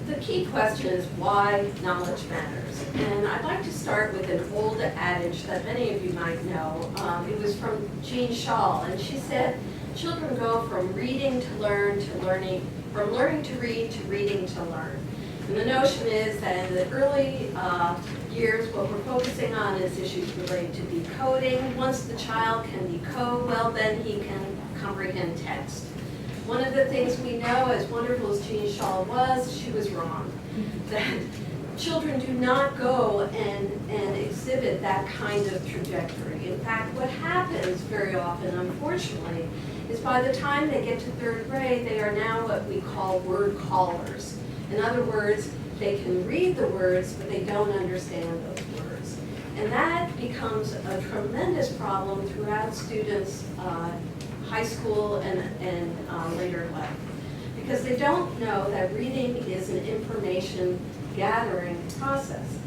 the key question is why knowledge matters. And I'd like to start with an old adage that many of you might know. It was from Jean Shaw, and she said, children go from reading to learn to learning, from learning to read to reading to learn. And the notion is that in the early years, what we're focusing on is issues related to decoding. Once the child can decode, well, then he can comprehend text. One of the things we know, as wonderful as Jean Shaw was, she was wrong. That children do not go and exhibit that kind of trajectory. In fact, what happens very often, unfortunately, is by the time they get to third grade, they are now what we call word callers. In other words, they can read the words, but they don't understand those words. And that becomes a tremendous problem throughout students' high school and later in life. Because they don't know that reading is an information gathering process.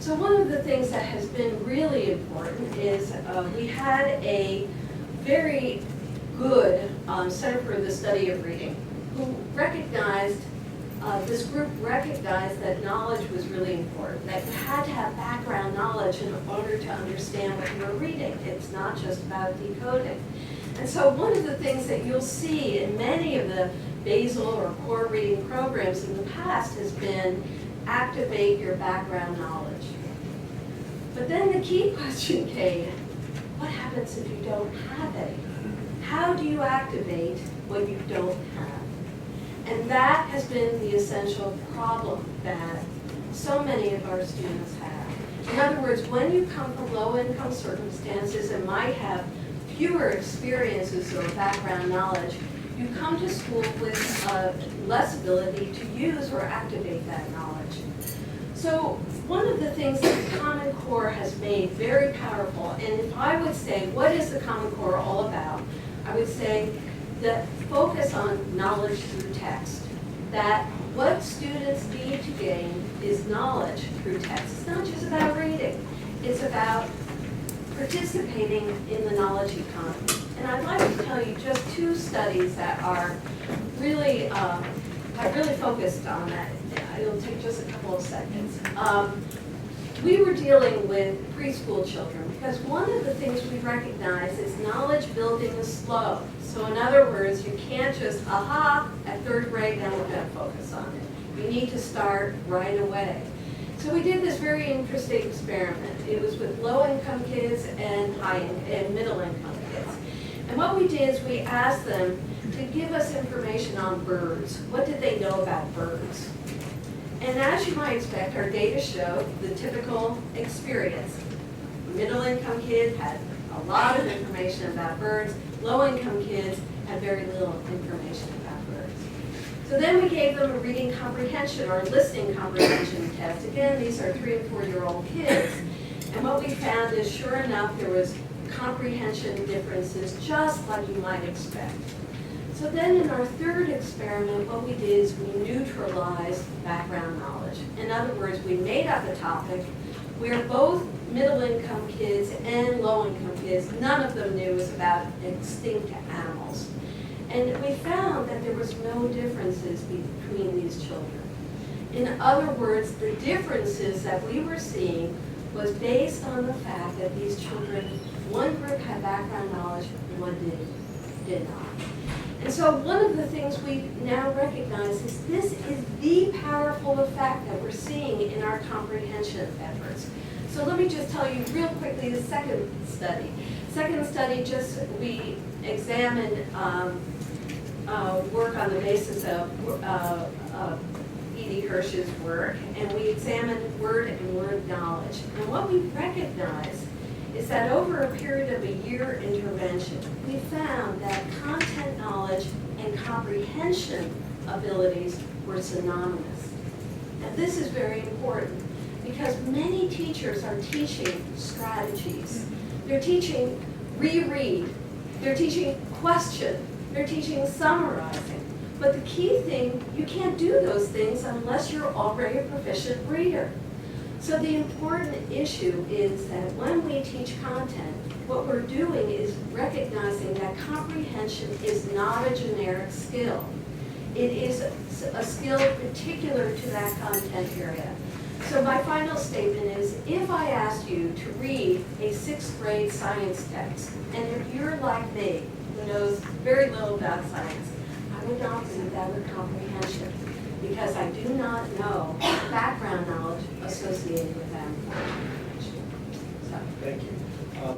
So one of the things that has been really important is we had a very good Center for the Study of Reading who recognized, this group recognized that knowledge was really important, that you had to have background knowledge in order to understand what you were reading. It's not just about decoding. And so one of the things that you'll see in many of the basal or core reading programs in the past has been activate your background knowledge. But then the key question came, what happens if you don't have any? How do you activate what you don't have? And that has been the essential problem that so many of our students have. In other words, when you come from low-income circumstances and might have fewer experiences or background knowledge, you come to school with less ability to use or activate that knowledge. So one of the things that the Common Core has made very powerful, and if I would say, what is the Common Core all about? I would say that focus on knowledge through text. That what students need to gain is knowledge through text. It's not just about reading. It's about participating in the knowledge economy. And I'd like to tell you just two studies that are really, have really focused on that. It'll take just a couple of seconds. We were dealing with preschool children because one of the things we recognize is knowledge building is slow. So in other words, you can't just, at third grade, now we're going to focus on it. You need to start right away. So we did this very interesting experiment. It was with low-income kids and middle-income kids. And what we did is we asked them to give us information on birds. What did they know about birds? And as you might expect, our data showed the typical experience. Middle-income kids had a lot of information about birds. Low-income kids had very little information about birds. So then we gave them a reading comprehension or listening comprehension test. Again, these are 3- and 4-year-old kids. And what we found is, sure enough, there was comprehension differences just like you might expect. So then in our third experiment, what we did is we neutralized background knowledge. In other words, we made up a topic where both middle-income kids and low-income kids, none of them knew was about extinct animals. And we found that there was no differences between these children. In other words, the differences that we were seeing was based on the fact that these children, one group had background knowledge and one did not. And so one of the things we now recognize is this is the powerful effect that we're seeing in our comprehension efforts. So let me just tell you real quickly the second study. Second study, we examined work on the basis of E.D. Hirsch's work, and we examined word and word knowledge. And what we recognized is that over a period of a year intervention, we found that content knowledge and comprehension abilities were synonymous. And this is very important because many teachers are teaching strategies. They're teaching reread, they're teaching question, they're teaching summarizing. But the key thing, you can't do those things unless you're already a proficient reader. So the important issue is that when we teach content, what we're doing is recognizing that comprehension is not a generic skill. It is a skill particular to that content area. So my final statement is, if I asked you to read a 6th grade science text, and if you're like me, who knows very little about science, I would not read that with comprehension, because I do not know background knowledge associated with that. So. Thank you.